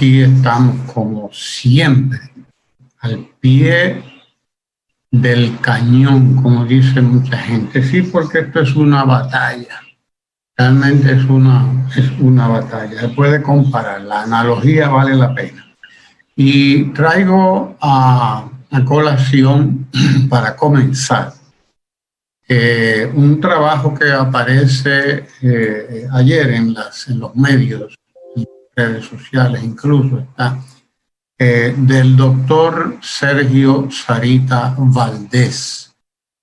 aquí estamos como siempre, al pie del cañón, como dice mucha gente. Sí, porque esto es una batalla. Realmente es una batalla. Se puede comparar, la analogía vale la pena. Y traigo a colación, para comenzar, un trabajo que aparece ayer en los medios, en redes sociales, incluso está, del doctor Sergio Sarita Valdés,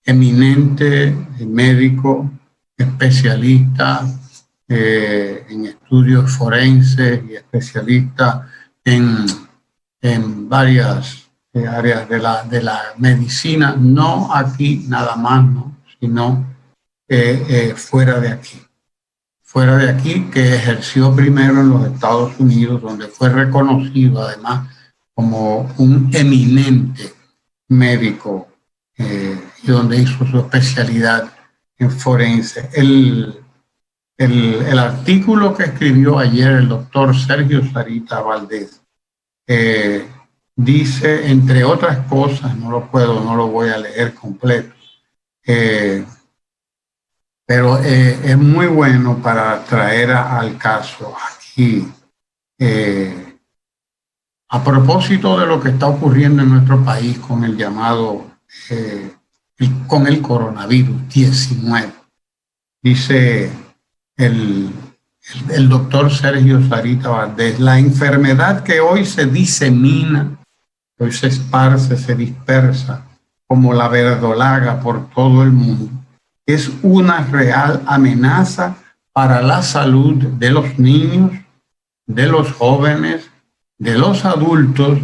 eminente médico, especialista en estudios forenses y especialista en varias áreas de la medicina, no aquí nada más, ¿no? Sino fuera de aquí. Fuera de aquí, que ejerció primero en los Estados Unidos, donde fue reconocido además como un eminente médico y donde hizo su especialidad en forense. El artículo que escribió ayer el doctor Sergio Sarita Valdés dice, entre otras cosas, no lo voy a leer completo, pero es muy bueno para traer al caso aquí. A propósito de lo que está ocurriendo en nuestro país con el llamado, con el coronavirus 19, dice el doctor Sergio Sarita Valdés, la enfermedad que hoy se disemina, hoy se esparce, se dispersa como la verdolaga por todo el mundo, es una real amenaza para la salud de los niños, de los jóvenes, de los adultos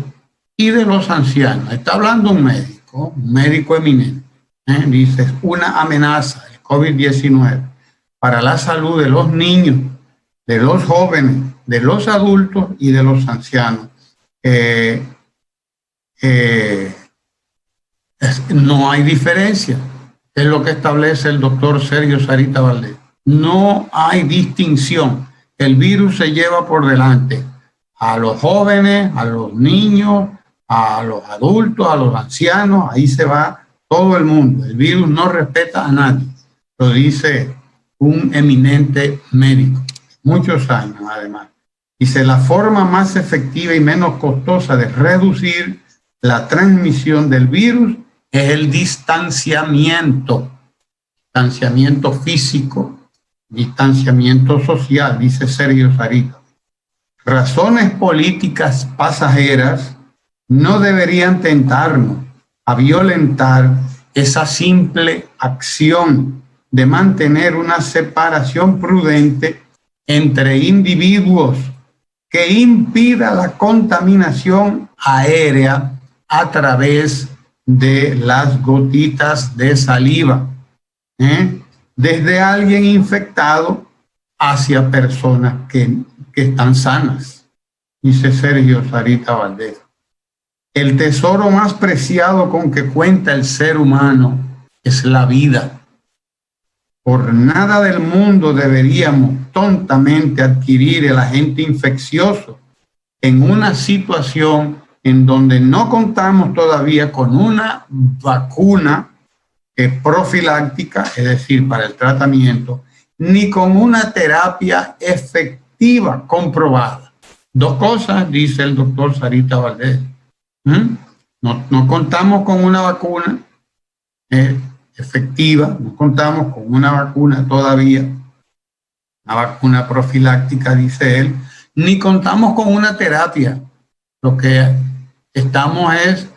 y de los ancianos. Está hablando un médico eminente. Dice, es una amenaza, el COVID-19, para la salud de los niños, de los jóvenes, de los adultos y de los ancianos. No hay diferencia. Es lo que establece el doctor Sergio Sarita Valdés. No hay distinción. El virus se lleva por delante a los jóvenes, a los niños, a los adultos, a los ancianos. Ahí se va todo el mundo. El virus no respeta a nadie. Lo dice un eminente médico, muchos años además. Dice, la forma más efectiva y menos costosa de reducir la transmisión del virus es el distanciamiento físico, distanciamiento social, dice Sergio Sarita. Razones políticas pasajeras no deberían tentarnos a violentar esa simple acción de mantener una separación prudente entre individuos que impida la contaminación aérea a través de las gotitas de saliva, desde alguien infectado hacia personas que están sanas, dice Sergio Sarita Valdés. El tesoro más preciado con que cuenta el ser humano es la vida. Por nada del mundo deberíamos tontamente adquirir el agente infeccioso en una situación en donde no contamos todavía con una vacuna profiláctica, es decir, para el tratamiento, ni con una terapia efectiva comprobada. Dos cosas, dice el doctor Sarita Valdés. No contamos con una vacuna efectiva, no contamos con una vacuna todavía, una vacuna profiláctica, dice él, ni contamos con una terapia. Lo que estamos es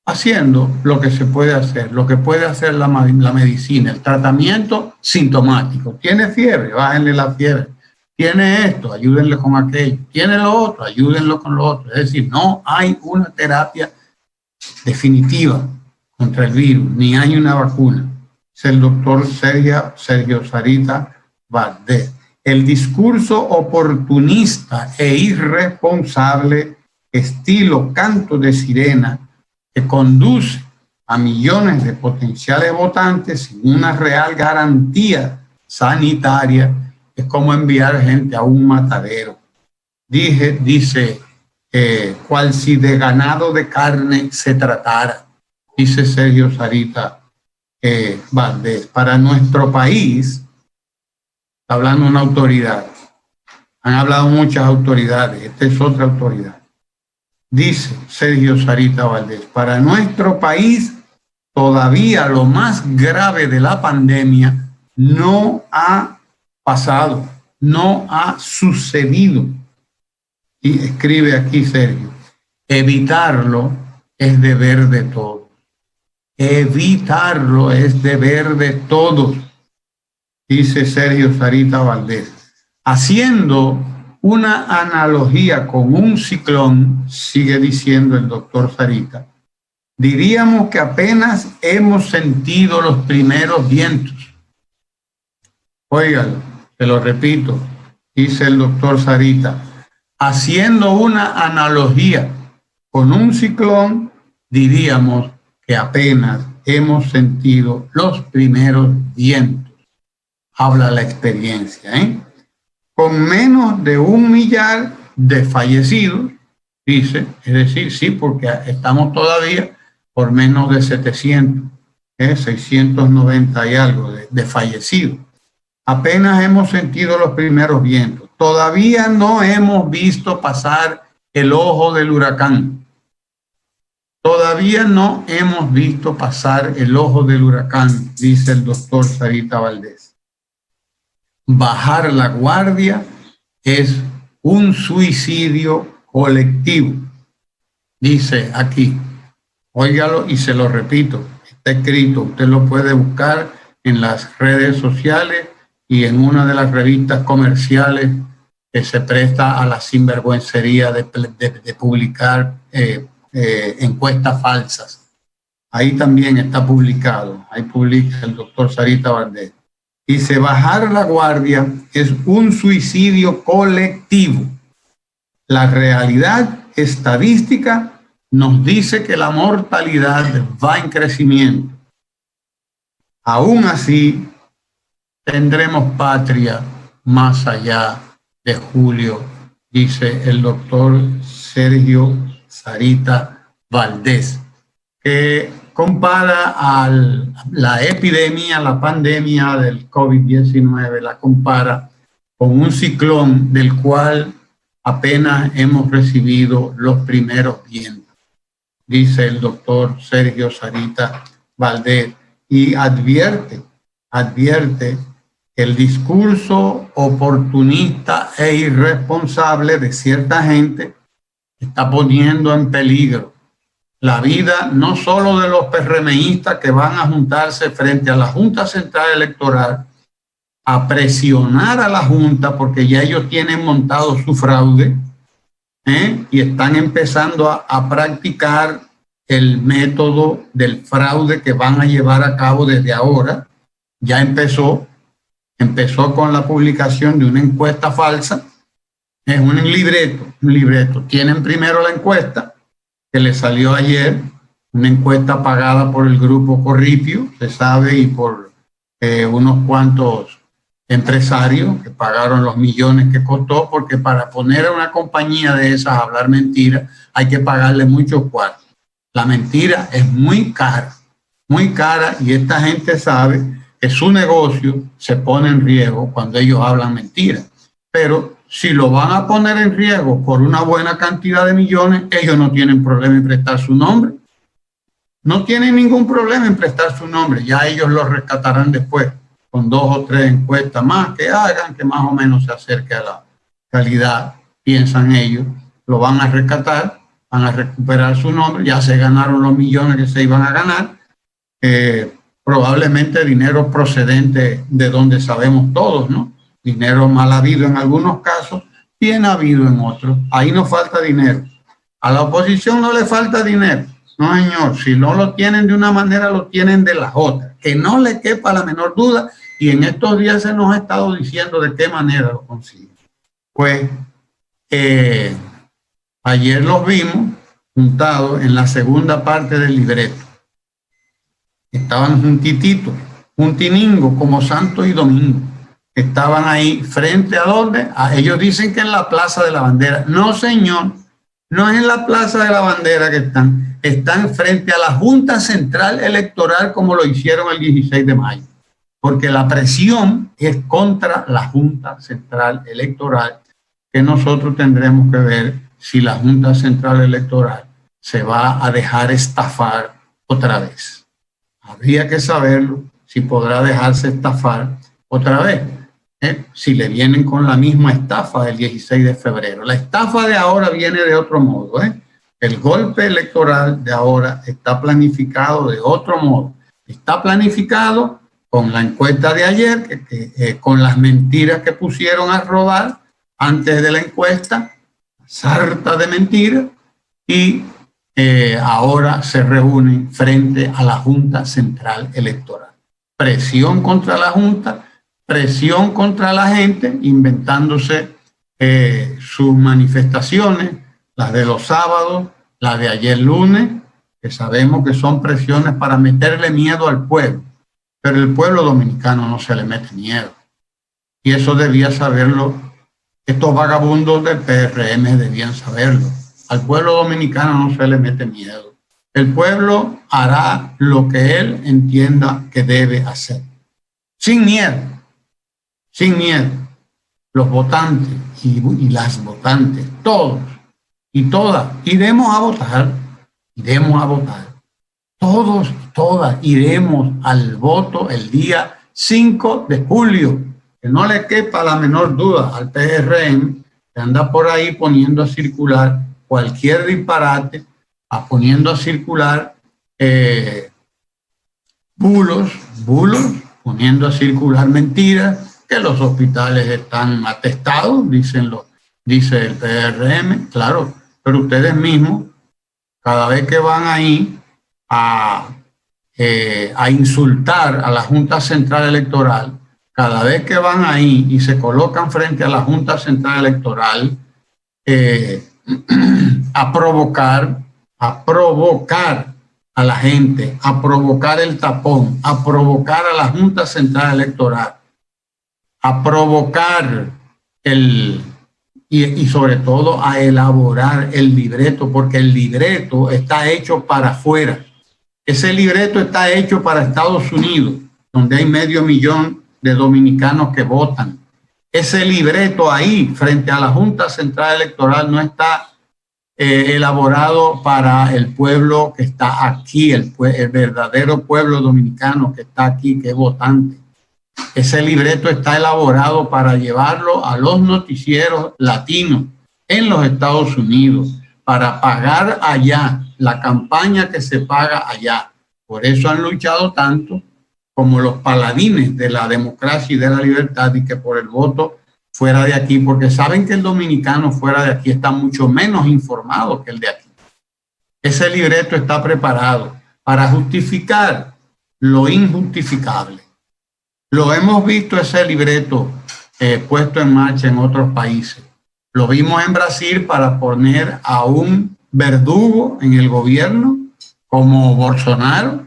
haciendo lo que se puede hacer, lo que puede hacer la medicina, el tratamiento sintomático. Tiene fiebre, bájenle la fiebre. Tiene esto, ayúdenle con aquello. Tiene lo otro, ayúdenlo con lo otro. Es decir, no hay una terapia definitiva contra el virus, ni hay una vacuna. Es el doctor Sergio Sarita Valdés. El discurso oportunista e irresponsable, estilo canto de sirena, que conduce a millones de potenciales votantes sin una real garantía sanitaria, es como enviar gente a un matadero. Dice cual si de ganado de carne se tratara, dice Sergio Sarita Valdés. Para nuestro país, está hablando una autoridad, han hablado muchas autoridades, esta es otra autoridad. Dice Sergio Sarita Valdés, para nuestro país todavía lo más grave de la pandemia no ha pasado, no ha sucedido. Y escribe aquí Sergio, evitarlo es deber de todos. Evitarlo es deber de todos, dice Sergio Sarita Valdés. Haciendo una analogía con un ciclón, sigue diciendo el doctor Sarita, diríamos que apenas hemos sentido los primeros vientos. Óigalo, te lo repito, dice el doctor Sarita, haciendo una analogía con un ciclón, diríamos que apenas hemos sentido los primeros vientos. Habla la experiencia, ¿eh? Con menos de 1 millar de fallecidos, dice, es decir, sí, porque estamos todavía por menos de 700, 690 y algo de fallecidos. Apenas hemos sentido los primeros vientos. Todavía no hemos visto pasar el ojo del huracán. Todavía no hemos visto pasar el ojo del huracán, dice el doctor Sarita Valdés. Bajar la guardia es un suicidio colectivo, dice aquí. Óigalo y se lo repito, está escrito, usted lo puede buscar en las redes sociales y en una de las revistas comerciales que se presta a la sinvergüencería de publicar encuestas falsas. Ahí también está publicado, ahí publica el doctor Sarita Valdés. Dice, bajar la guardia es un suicidio colectivo. La realidad estadística nos dice que la mortalidad va en crecimiento. Aún así, tendremos patria más allá de julio, dice el doctor Sergio Sarita Valdés, que compara a la epidemia, la pandemia del COVID-19, la compara con un ciclón del cual apenas hemos recibido los primeros vientos, dice el doctor Sergio Sarita Valdés, y advierte el discurso oportunista e irresponsable de cierta gente está poniendo en peligro la vida no solo de los PRMistas que van a juntarse frente a la Junta Central Electoral a presionar a la Junta porque ya ellos tienen montado su fraude y están empezando a practicar el método del fraude que van a llevar a cabo desde ahora. Ya empezó con la publicación de una encuesta falsa, es un libreto. Tienen primero la encuesta que le salió ayer, una encuesta pagada por el grupo Corripio, se sabe, y por unos cuantos empresarios que pagaron los millones que costó, porque para poner a una compañía de esas a hablar mentiras hay que pagarle muchos cuartos. La mentira es muy cara, y esta gente sabe que su negocio se pone en riesgo cuando ellos hablan mentiras. Pero si lo van a poner en riesgo por una buena cantidad de millones, ellos no tienen problema en prestar su nombre. No tienen ningún problema en prestar su nombre. Ya ellos lo rescatarán después con 2 o 3 encuestas más que hagan, que más o menos se acerque a la calidad, piensan ellos. Lo van a rescatar, van a recuperar su nombre. Ya se ganaron los millones que se iban a ganar. Probablemente dinero procedente de donde sabemos todos, ¿no? Dinero mal habido en algunos casos, bien habido en otros. Ahí no falta dinero. A la oposición no le falta dinero. No, señor. Si no lo tienen de una manera, lo tienen de la otra. Que no le quepa la menor duda. Y en estos días se nos ha estado diciendo de qué manera lo consiguen. Pues ayer los vimos juntados en la segunda parte del libreto. Estaban juntititos, juntiningo, como Santo y Domingo. Estaban ahí frente a donde, ellos dicen que en la Plaza de la Bandera. No, señor, No es en la Plaza de la Bandera que están frente a la Junta Central Electoral como lo hicieron el 16 de mayo. Porque la presión es contra la Junta Central Electoral, que nosotros tendremos que ver si la Junta Central Electoral se va a dejar estafar otra vez. Habría que saberlo, si podrá dejarse estafar otra vez, si le vienen con la misma estafa del 16 de febrero. La estafa de ahora viene de otro modo. El golpe electoral de ahora está planificado de otro modo. Está planificado con la encuesta de ayer, con las mentiras que pusieron a rodar antes de la encuesta, sarta de mentiras, y ahora se reúnen frente a la Junta Central Electoral. Presión contra la Junta, presión contra la gente, inventándose sus manifestaciones, las de los sábados, las de ayer lunes, que sabemos que son presiones para meterle miedo al pueblo. Pero el pueblo dominicano no se le mete miedo. Y eso debía saberlo, estos vagabundos del PRM debían saberlo. Al pueblo dominicano no se le mete miedo. El pueblo hará lo que él entienda que debe hacer. Sin miedo, sin miedo. Los votantes y las votantes, todos y todas, iremos a votar, iremos a votar. Todos y todas iremos al voto el día 5 de julio. Que no le quepa la menor duda al PRM, que anda por ahí poniendo a circular cualquier disparate, poniendo a circular bulos, poniendo a circular mentiras, que los hospitales están atestados, dice el PRM, claro, pero ustedes mismos, cada vez que van ahí a insultar a la Junta Central Electoral, cada vez que van ahí y se colocan frente a la Junta Central Electoral a provocar a la gente, a provocar el tapón, a provocar a la Junta Central Electoral, a provocar y sobre todo a elaborar el libreto, porque el libreto está hecho para afuera. Ese libreto está hecho para Estados Unidos, donde hay 500,000 de dominicanos que votan. Ese libreto ahí, frente a la Junta Central Electoral, no está elaborado para el pueblo que está aquí, el verdadero pueblo dominicano que está aquí, que es votante. Ese libreto está elaborado para llevarlo a los noticieros latinos en los Estados Unidos, para pagar allá la campaña que se paga allá. Por eso han luchado tanto como los paladines de la democracia y de la libertad, y que por el voto fuera de aquí, porque saben que el dominicano fuera de aquí está mucho menos informado que el de aquí. Ese libreto está preparado para justificar lo injustificable. Lo hemos visto ese libreto puesto en marcha en otros países. Lo vimos en Brasil para poner a un verdugo en el gobierno como Bolsonaro,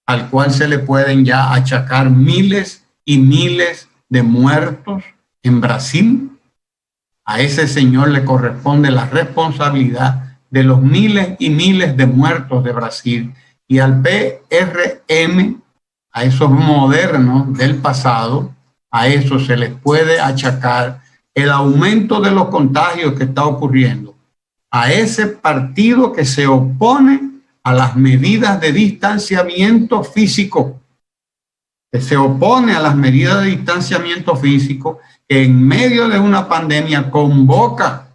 al cual se le pueden ya achacar miles y miles de muertos en Brasil. A ese señor le corresponde la responsabilidad de los miles y miles de muertos de Brasil. Y al PRM, a esos modernos del pasado, a eso se les puede achacar el aumento de los contagios que está ocurriendo. A ese partido que se opone a las medidas de distanciamiento físico, que se opone a las medidas de distanciamiento físico, que en medio de una pandemia convoca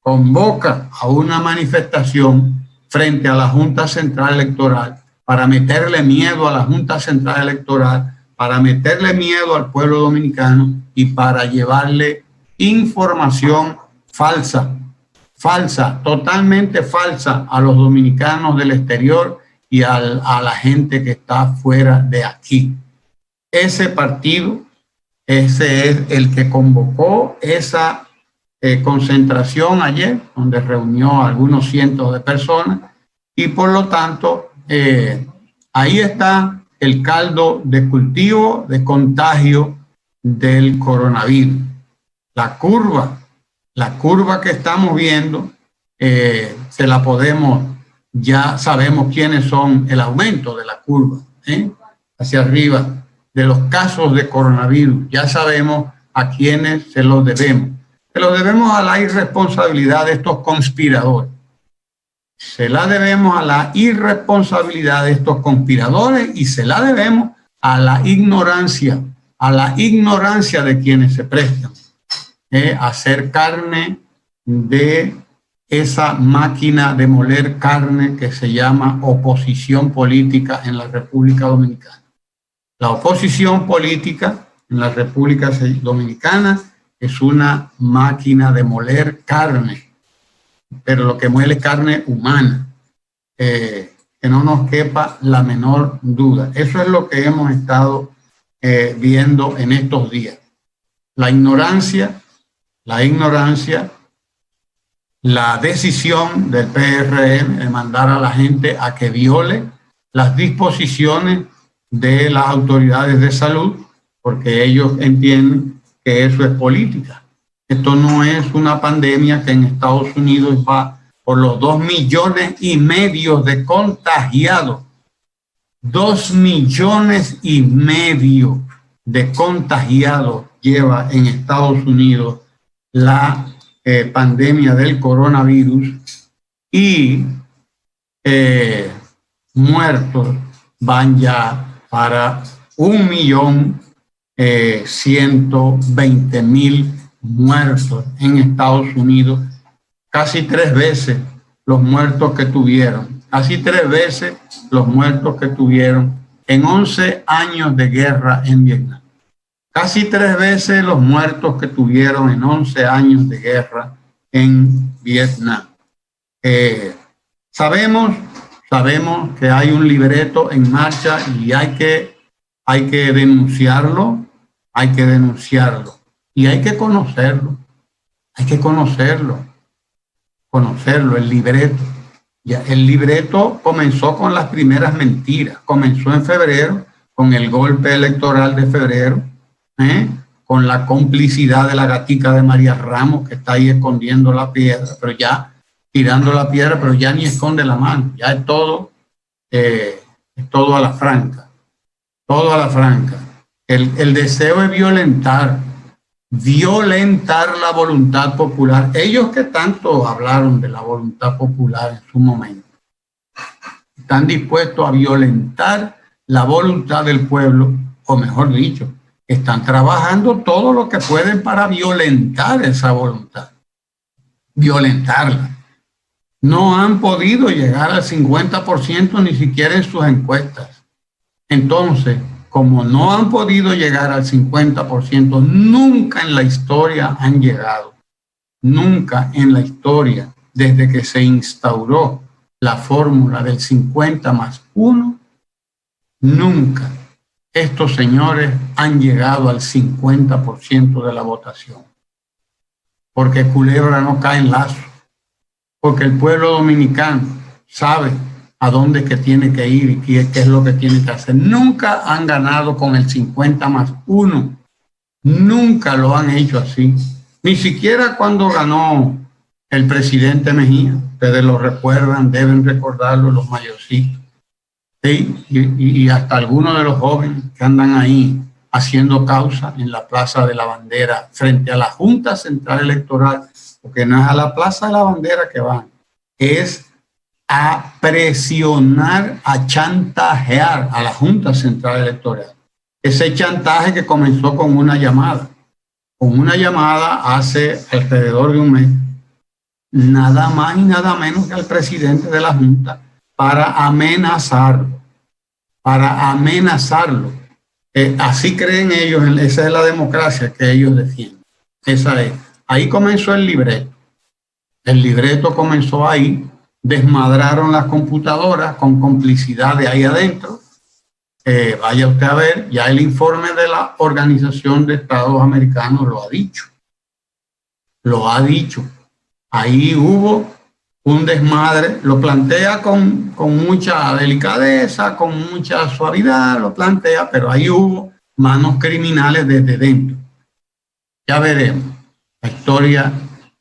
a una manifestación frente a la Junta Central Electoral para meterle miedo a la Junta Central Electoral, para meterle miedo al pueblo dominicano y para llevarle información falsa, totalmente falsa a los dominicanos del exterior y a la gente que está fuera de aquí. Ese partido, ese es el que convocó esa concentración ayer, donde reunió a algunos cientos de personas, y por lo tanto ahí está el caldo de cultivo, de contagio del coronavirus. La curva que estamos viendo se la podemos, ya sabemos quiénes son el aumento de la curva, hacia arriba, de los casos de coronavirus. Ya sabemos a quiénes se los debemos. Se los debemos a la irresponsabilidad de estos conspiradores. Se la debemos a la irresponsabilidad de estos conspiradores y se la debemos a la ignorancia de quienes se prestan a hacer carne de esa máquina de moler carne que se llama oposición política en la República Dominicana. La oposición política en la República Dominicana es una máquina de moler carne, pero lo que muele carne humana, que no nos quepa la menor duda. Eso es lo que hemos estado viendo en estos días. La ignorancia, la decisión del PRM de mandar a la gente a que viole las disposiciones de las autoridades de salud, porque ellos entienden que eso es política. Esto no es una pandemia que en Estados Unidos va por los 2,5 millones de contagiados. 2,5 millones de contagiados lleva en Estados Unidos la pandemia del coronavirus y muertos van ya para 1.120.000 muertos en Estados Unidos, casi 3 veces los muertos que tuvieron, en 11 años de guerra en Vietnam. Casi 3 veces los muertos que tuvieron en 11 años de guerra en Vietnam. Sabemos que hay un libreto en marcha y hay que denunciarlo, y hay que conocerlo, el libreto. Ya, el libreto comenzó con las primeras mentiras, comenzó en febrero, con el golpe electoral de febrero, con la complicidad de la gatica de María Ramos, que está ahí escondiendo la piedra, pero ya tirando la piedra, pero ya ni esconde la mano, ya es todo a la franca, El deseo es violentar la voluntad popular. Ellos que tanto hablaron de la voluntad popular en su momento, están dispuestos a violentar la voluntad del pueblo, o mejor dicho, están trabajando todo lo que pueden para violentar esa voluntad, violentarla. No han podido llegar al 50% ni siquiera en sus encuestas. Entonces, como no han podido llegar al 50%, nunca en la historia han llegado. Nunca en la historia, desde que se instauró la fórmula del 50+1, nunca estos señores han llegado al 50% de la votación. Porque culebra no cae en lazo. Porque el pueblo dominicano sabe a dónde es que tiene que ir y qué es lo que tiene que hacer. Nunca han ganado con el 50+1. Nunca lo han hecho así. Ni siquiera cuando ganó el presidente Mejía. Ustedes lo recuerdan, deben recordarlo los mayorcitos. ¿Sí? Y hasta algunos de los jóvenes que andan ahí haciendo causa en la Plaza de la Bandera frente a la Junta Central Electoral, porque no es a la Plaza de la Bandera que van, es a presionar, a chantajear a la Junta Central Electoral. Ese chantaje que comenzó con una llamada hace alrededor de un mes, nada más y nada menos que al presidente de la Junta, para amenazarlo. Así creen ellos, esa es la democracia que ellos defienden. Esa es. Ahí comenzó el libreto. El libreto comenzó ahí. Desmadraron las computadoras con complicidad de ahí adentro. Vaya usted a ver, ya el informe de la Organización de Estados Americanos lo ha dicho. Ahí hubo un desmadre, lo plantea con mucha delicadeza, con mucha suavidad, lo plantea, pero ahí hubo manos criminales desde dentro. Ya veremos. La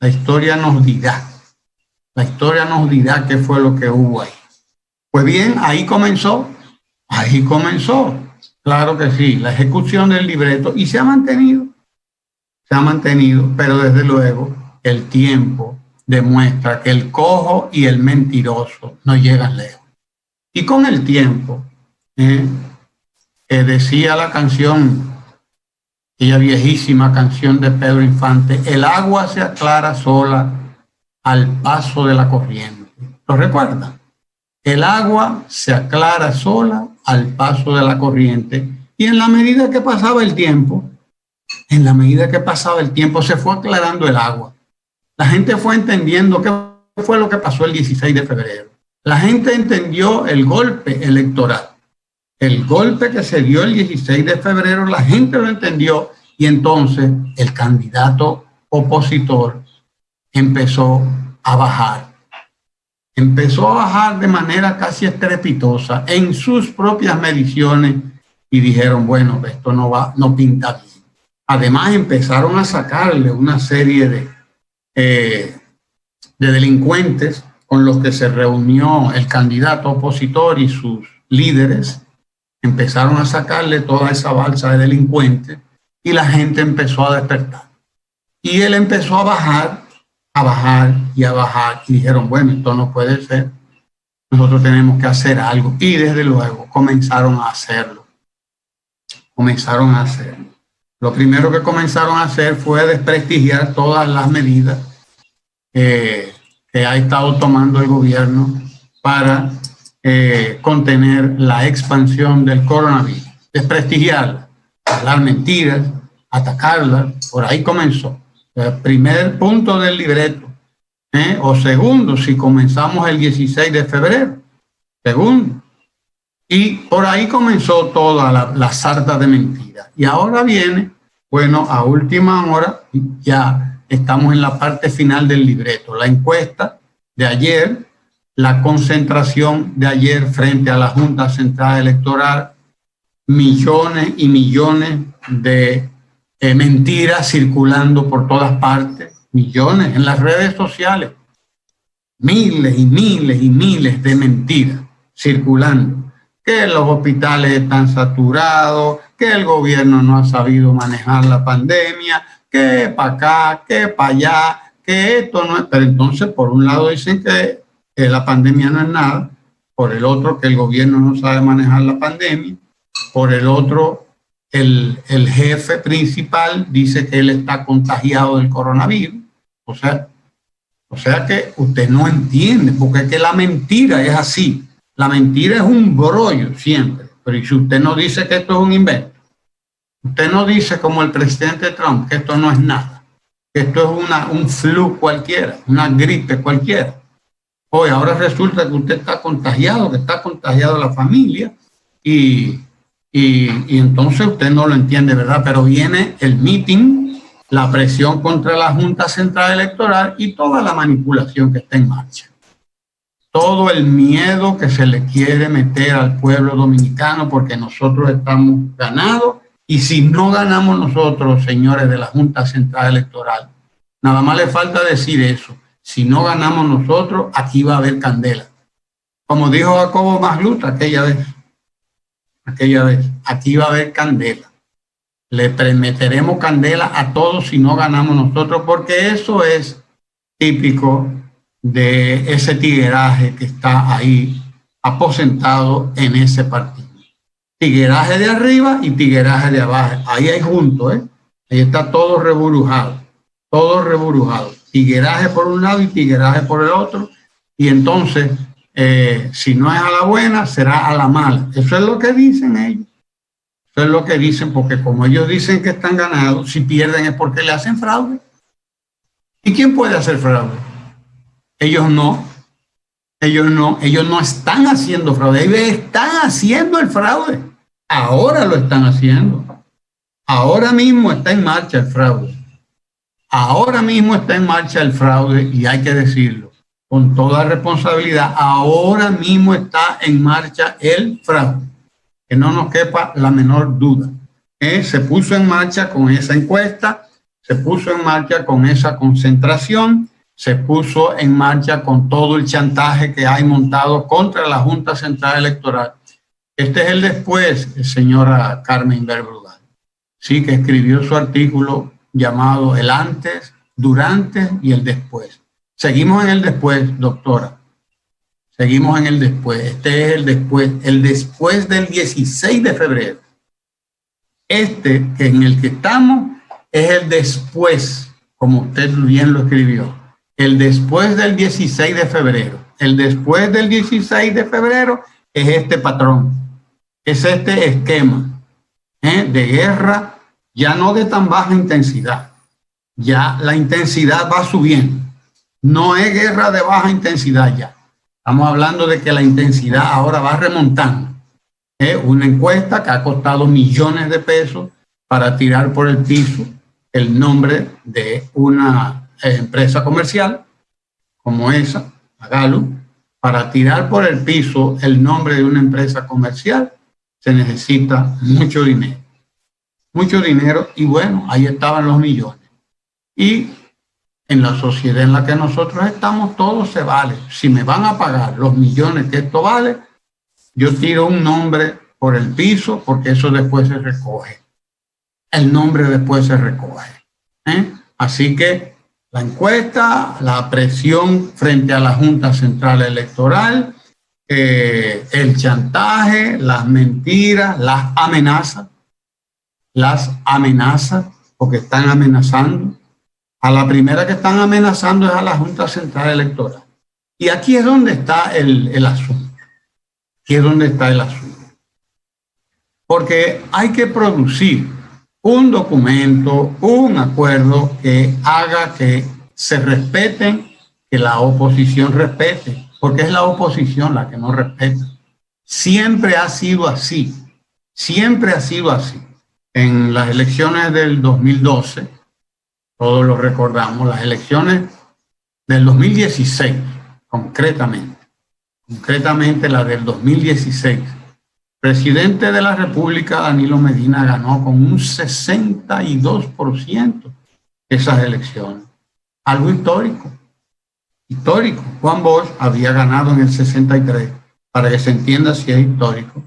historia nos dirá. La historia nos dirá qué fue lo que hubo ahí. Pues bien, ahí comenzó, claro que sí, la ejecución del libreto y se ha mantenido, pero desde luego el tiempo demuestra que el cojo y el mentiroso no llegan lejos. Y con el tiempo, decía la canción, aquella viejísima canción de Pedro Infante, el agua se aclara sola al paso de la corriente. ¿Lo recuerdan? El agua se aclara sola al paso de la corriente y en la medida que pasaba el tiempo, se fue aclarando el agua. La gente fue entendiendo qué fue lo que pasó el 16 de febrero. La gente entendió el golpe electoral. El golpe que se dio el 16 de febrero, la gente lo entendió y entonces el candidato opositor empezó a bajar. Empezó a bajar de manera casi estrepitosa en sus propias mediciones y dijeron, bueno, esto no pinta bien. Además empezaron a sacarle una serie de delincuentes con los que se reunió el candidato opositor y sus líderes. Empezaron a sacarle toda esa balsa de delincuentes y la gente empezó a despertar. Y él empezó a bajar y dijeron, bueno, esto no puede ser, nosotros tenemos que hacer algo y desde luego comenzaron a hacerlo. Lo primero que comenzaron a hacer fue desprestigiar todas las medidas que ha estado tomando el gobierno para contener la expansión del coronavirus, desprestigiarla, hablar mentiras, atacarla, por ahí comenzó. El primer punto del libreto, o segundo, si comenzamos el 16 de febrero, segundo. Y por ahí comenzó toda la sarta de mentiras. Y ahora viene, bueno, a última hora, ya estamos en la parte final del libreto. La encuesta de ayer, la concentración de ayer frente a la Junta Central Electoral, millones y millones de mentiras circulando por todas partes, millones en las redes sociales, miles y miles y miles de mentiras circulando, que los hospitales están saturados, que el gobierno no ha sabido manejar la pandemia, que para acá, que para allá, que esto no es. Pero entonces, por un lado dicen que la pandemia no es nada, por el otro que el gobierno no sabe manejar la pandemia, por el otro el jefe principal dice que él está contagiado del coronavirus. O sea que usted no entiende, porque es que la mentira es así. La mentira es un brollo siempre. Pero si usted no dice que esto es un invento, usted no dice como el presidente Trump que esto no es nada, que esto es un flu cualquiera, una gripe cualquiera. Hoy ahora resulta que usted está contagiado, que está contagiado la familia y entonces usted no lo entiende, ¿verdad? Pero viene el meeting, la presión contra la Junta Central Electoral y toda la manipulación que está en marcha. Todo el miedo que se le quiere meter al pueblo dominicano porque nosotros estamos ganados y si no ganamos nosotros, señores de la Junta Central Electoral, nada más le falta decir eso. Si no ganamos nosotros, aquí va a haber candela. Como dijo Jacobo Magluta aquella vez, aquí va a haber candela. Le meteremos candela a todos si no ganamos nosotros, porque eso es típico de ese tigueraje que está ahí aposentado en ese partido. Tigueraje de arriba y tigueraje de abajo. Ahí hay juntos, Ahí está todo reburujado. Tigueraje por un lado y tigueraje por el otro. Y entonces, si no es a la buena, será a la mala. Eso es lo que dicen ellos. Eso es lo que dicen, porque como ellos dicen que están ganados, si pierden es porque le hacen fraude. ¿Y quién puede hacer fraude? Ellos no están haciendo fraude. Ellos están haciendo el fraude. Ahora lo están haciendo. Ahora mismo está en marcha el fraude. Y hay que decirlo con toda responsabilidad. Ahora mismo está en marcha el fraude. Que no nos quepa la menor duda. Se puso en marcha con esa encuesta, se puso en marcha con esa concentración, se puso en marcha con todo el chantaje que hay montado contra la Junta Central Electoral. Este es el después, señora Carmen Verbrugal, sí, que escribió su artículo llamado El antes, durante y el después. Seguimos en el después, doctora. Seguimos en el después. Este es el después del 16 de febrero. Este, que en el que estamos, es el después, como usted bien lo escribió. El después del 16 de febrero. El después del 16 de febrero es este patrón. Es este esquema de guerra, ya no de tan baja intensidad. Ya la intensidad va subiendo. No es guerra de baja intensidad ya. Estamos hablando de que la intensidad ahora va remontando. Una encuesta que ha costado millones de pesos para tirar por el piso el nombre de una empresa comercial como esa, Gallup. Para tirar por el piso el nombre de una empresa comercial se necesita mucho dinero. Mucho dinero, y bueno, ahí estaban los millones. Y en la sociedad en la que nosotros estamos, todo se vale. Si me van a pagar los millones que esto vale, yo tiro un nombre por el piso, porque eso después se recoge. El nombre después se recoge. Así que la encuesta, la presión frente a la Junta Central Electoral, el chantaje, las mentiras, las amenazas, porque están amenazando. A la primera que están amenazando es a la Junta Central Electoral. Y aquí es donde está el asunto. Aquí es donde está el asunto. Porque hay que producir un documento, un acuerdo que haga que se respeten, que la oposición respete, porque es la oposición la que no respeta. Siempre ha sido así. Siempre ha sido así. En las elecciones del 2012, todos lo recordamos, las elecciones del 2016, concretamente la del 2016, presidente de la República, Danilo Medina, ganó con un 62% esas elecciones. Algo histórico, histórico. Juan Bosch había ganado en el 63, para que se entienda si es histórico.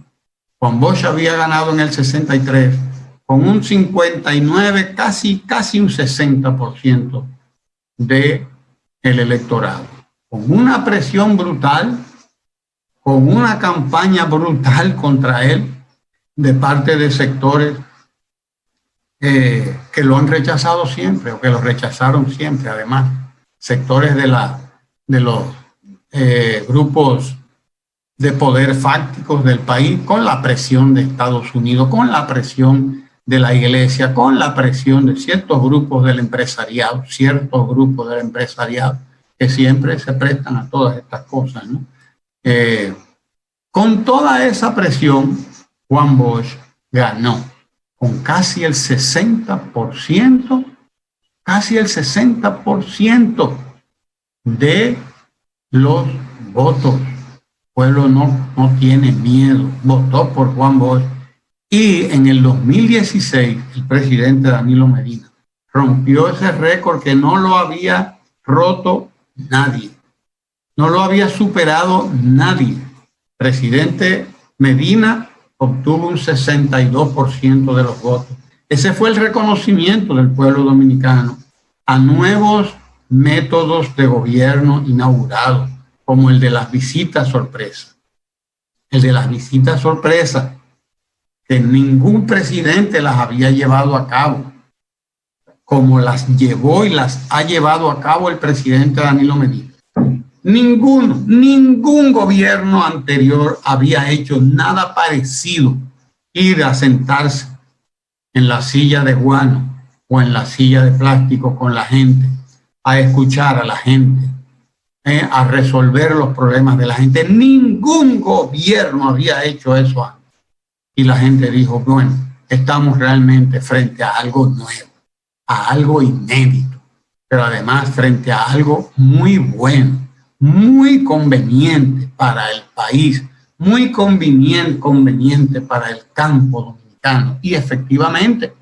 Juan Bosch había ganado en el 63 con un 59, casi un 60% del electorado, con una presión brutal, con una campaña brutal contra él de parte de sectores que lo han rechazado siempre, o que lo rechazaron siempre, además, sectores de los grupos de poder fácticos del país, con la presión de Estados Unidos, con la presión de la iglesia, con la presión de ciertos grupos del empresariado, que siempre se prestan a todas estas cosas, ¿no? Con toda esa presión, Juan Bosch ganó con casi el 60%, de los votos. El pueblo no tiene miedo, votó por Juan Bosch. Y en el 2016, el presidente Danilo Medina rompió ese récord que no lo había roto nadie, no lo había superado nadie. Presidente Medina obtuvo un 62% de los votos. Ese fue el reconocimiento del pueblo dominicano a nuevos métodos de gobierno inaugurados, como el de las visitas sorpresa. El de las visitas sorpresa, que ningún presidente las había llevado a cabo, como las llevó y las ha llevado a cabo el presidente Danilo Medina. Ningún gobierno anterior había hecho nada parecido, ir a sentarse en la silla de guano o en la silla de plástico con la gente, a escuchar a la gente, a resolver los problemas de la gente. Ningún gobierno había hecho eso antes. Y la gente dijo, bueno, estamos realmente frente a algo nuevo, a algo inédito, pero además frente a algo muy bueno, muy conveniente para el país, muy conveniente para el campo dominicano. Y efectivamente,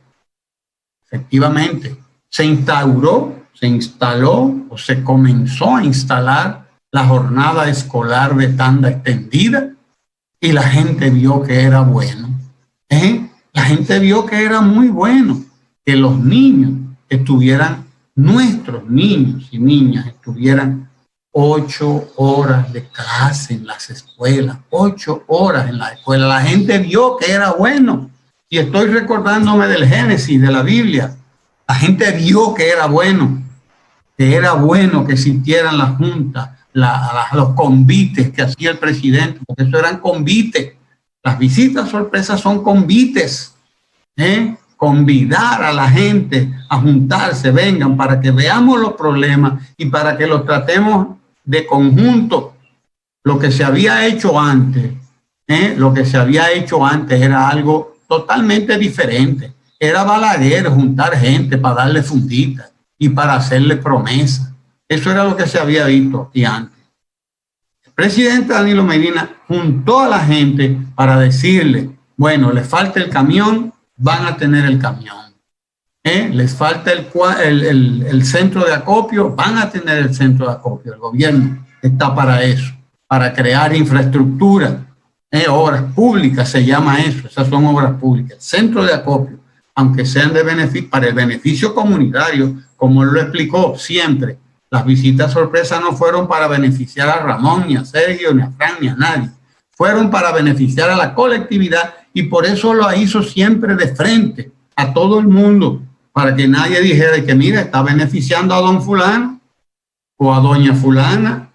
se instauró se instaló o se comenzó a instalar la jornada escolar de tanda extendida y la gente vio que era bueno. La gente vio que era muy bueno que los niños estuvieran, nuestros niños y niñas estuvieran 8 horas de clase en las escuelas, 8 horas en la escuela. La gente vio que era bueno. Y estoy recordándome del Génesis, de la Biblia. La gente vio que era bueno que existieran las juntas, los convites que hacía el presidente, porque eso eran convites. Las visitas sorpresas son convites, convidar a la gente a juntarse, vengan para que veamos los problemas y para que los tratemos de conjunto. Lo que se había hecho antes, era algo totalmente diferente. Era Balaguer juntar gente para darle funditas y para hacerle promesas. Eso era lo que se había visto y antes. El presidente Danilo Medina juntó a la gente para decirle, bueno, les falta el camión, van a tener el camión. Les falta el centro de acopio, van a tener el centro de acopio. El gobierno está para eso, para crear infraestructura, obras públicas, se llama eso, esas son obras públicas. El centro de acopio, aunque sean de beneficio, para el beneficio comunitario, como él lo explicó siempre, las visitas sorpresa no fueron para beneficiar a Ramón, ni a Sergio, ni a Fran, ni a nadie. Fueron para beneficiar a la colectividad y por eso lo hizo siempre de frente a todo el mundo, para que nadie dijera que mira, está beneficiando a don fulano o a doña fulana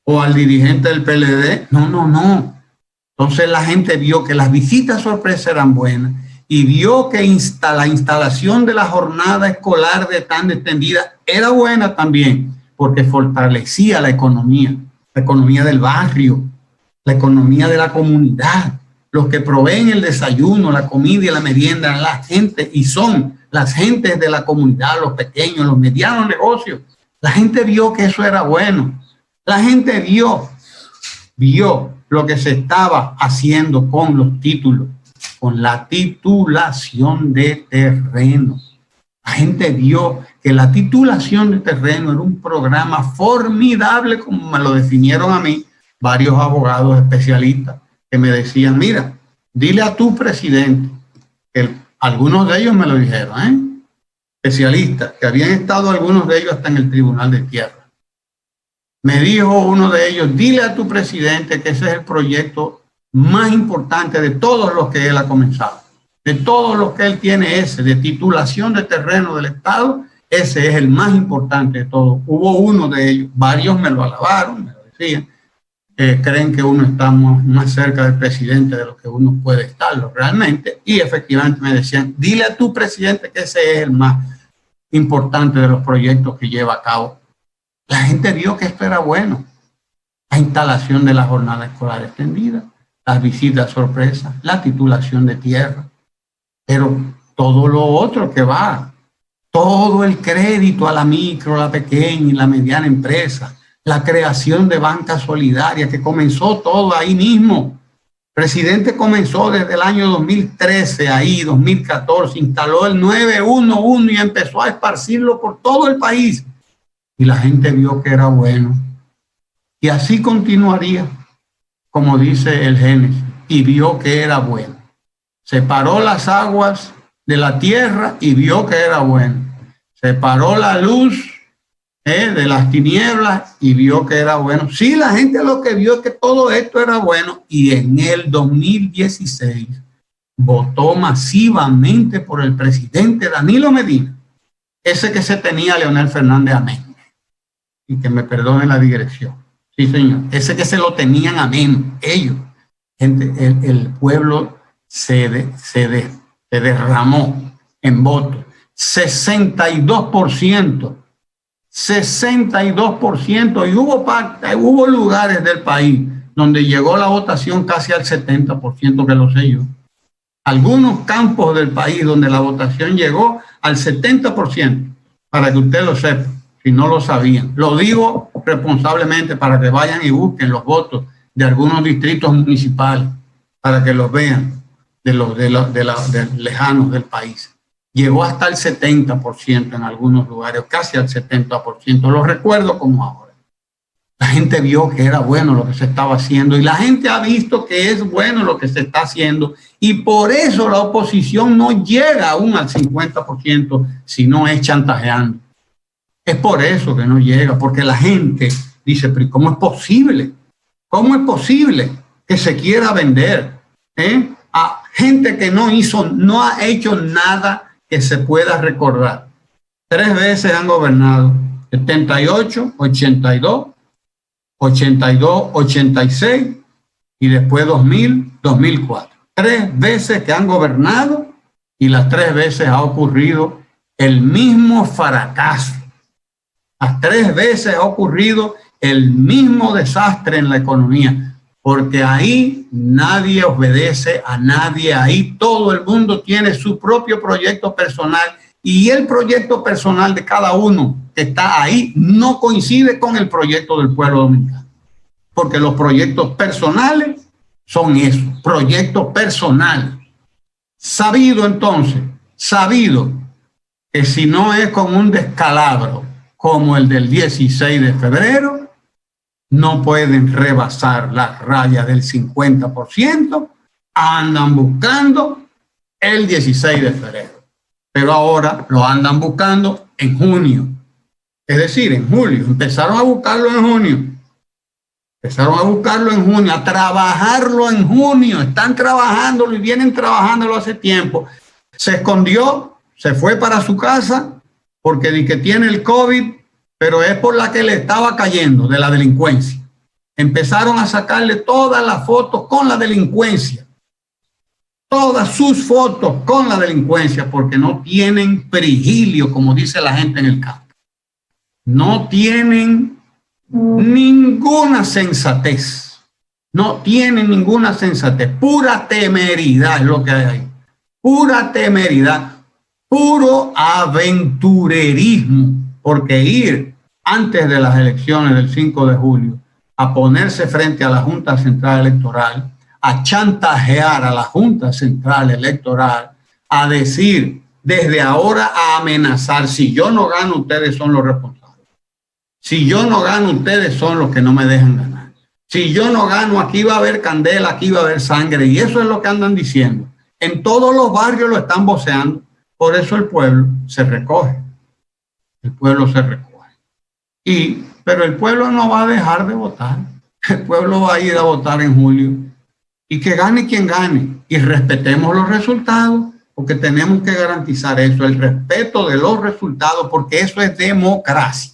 o al dirigente del PLD. No. Entonces la gente vio que las visitas sorpresa eran buenas y vio que la instalación de la jornada escolar de tanda extendida era buena también, porque fortalecía la economía del barrio, la economía de la comunidad. Los que proveen el desayuno, la comida y la merienda, la gente, y son las gentes de la comunidad, los pequeños, los medianos negocios. La gente vio que eso era bueno. La gente vio lo que se estaba haciendo con los títulos, con la titulación de terreno. La gente vio que la titulación de terreno era un programa formidable, como me lo definieron a mí varios abogados especialistas que me decían, mira, dile a tu presidente, que algunos de ellos me lo dijeron, especialistas, que habían estado algunos de ellos hasta en el Tribunal de Tierra. Me dijo uno de ellos, dile a tu presidente que ese es el proyecto más importante de todos los que él ha comenzado. De todos los que él tiene de titulación de terreno del Estado, ese es el más importante de todos. Hubo uno de ellos, varios me lo alabaron, me lo decían, creen que uno está más cerca del presidente de lo que uno puede estarlo realmente, y efectivamente me decían, dile a tu presidente que ese es el más importante de los proyectos que lleva a cabo. La gente vio que esto era bueno. La instalación de la jornada escolar extendida, las visitas sorpresas, la titulación de tierra, pero todo lo otro que va, todo el crédito a la micro, la pequeña y la mediana empresa, la creación de banca solidaria, que comenzó todo ahí mismo. El presidente comenzó desde el año 2013, ahí 2014, instaló el 911 y empezó a esparcirlo por todo el país. Y la gente vio que era bueno. Y así continuaría, como dice el Génesis, y vio que era bueno. Separó las aguas de la tierra y vio que era bueno. Separó la luz de las tinieblas y vio que era bueno. Sí, la gente lo que vio es que todo esto era bueno, y en el 2016 votó masivamente por el presidente Danilo Medina, ese que se tenía Leonel Fernández amén, y que me perdone la digresión. Sí, señor, ese que se lo tenían amén, ellos. Gente, el pueblo se derramó en votos. 62%, y hubo lugares del país donde llegó la votación casi al 70%, que lo sé yo. Algunos campos del país donde la votación llegó al 70%, para que usted lo sepa, si no lo sabían. Lo digo responsablemente para que vayan y busquen los votos de algunos distritos municipales, para que los vean de los lejanos del país. llegó hasta el 70% en algunos lugares, casi al 70%, lo recuerdo como ahora. La gente vio que era bueno lo que se estaba haciendo y la gente ha visto que es bueno lo que se está haciendo y por eso la oposición no llega aún al 50% si no es chantajeando. Es por eso que no llega, porque la gente dice, pero ¿cómo es posible? ¿Cómo es posible que se quiera vender a gente que no ha hecho nada que se pueda recordar? 3 veces han gobernado, 78, 82, 82, 86 y después 2000, 2004. 3 veces que han gobernado y las 3 veces ha ocurrido el mismo fracaso. Las 3 veces ha ocurrido el mismo desastre en la economía, porque ahí nadie obedece a nadie, ahí todo el mundo tiene su propio proyecto personal y el proyecto personal de cada uno que está ahí no coincide con el proyecto del pueblo dominicano, porque los proyectos personales son eso, proyectos personales. Sabido entonces, sabido que si no es con un descalabro como el del 16 de febrero, no pueden rebasar la raya del 50%, andan buscando el 16 de febrero. Pero ahora lo andan buscando en junio, es decir, en julio. Empezaron a buscarlo en junio. Empezaron a buscarlo en junio, a trabajarlo en junio. Están trabajándolo y vienen trabajándolo hace tiempo. Se escondió, se fue para su casa porque di que tiene el COVID, pero es por la que le estaba cayendo de la delincuencia. Empezaron a sacarle todas las fotos con la delincuencia, todas sus fotos con la delincuencia, porque no tienen prigilio, como dice la gente en el campo. No tienen ninguna sensatez, no tienen ninguna sensatez, pura temeridad es lo que hay ahí, pura temeridad, puro aventurerismo. Porque ir antes de las elecciones del 5 de julio a ponerse frente a la Junta Central Electoral, a chantajear a la Junta Central Electoral, a decir desde ahora, a amenazar, si yo no gano, ustedes son los responsables. Si yo no gano, ustedes son los que no me dejan ganar. Si yo no gano, aquí va a haber candela, aquí va a haber sangre. Y eso es lo que andan diciendo. En todos los barrios lo están voceando. Por eso el pueblo se recoge. El pueblo se recoge. Pero el pueblo no va a dejar de votar. El pueblo va a ir a votar en julio. Y que gane quien gane. Y respetemos los resultados, porque tenemos que garantizar eso, el respeto de los resultados, porque eso es democracia.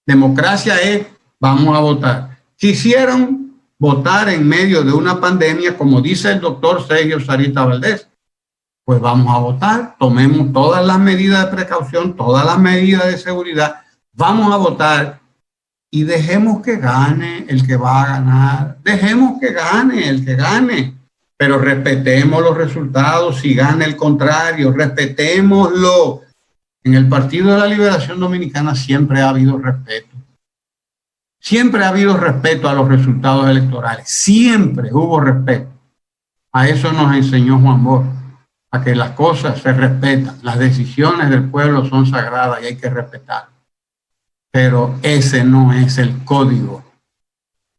Democracia es, vamos a votar. Quisieron votar en medio de una pandemia, como dice el doctor Sergio Sarita Valdés. Pues vamos a votar, tomemos todas las medidas de precaución, todas las medidas de seguridad, vamos a votar y dejemos que gane el que va a ganar, dejemos que gane el que gane, pero respetemos los resultados. Si gana el contrario, respetémoslo. En el Partido de la Liberación Dominicana siempre ha habido respeto. Siempre ha habido respeto a los resultados electorales, siempre hubo respeto. A eso nos enseñó Juan Bosch, a que las cosas se respetan, las decisiones del pueblo son sagradas y hay que respetarlas. Pero ese no es el código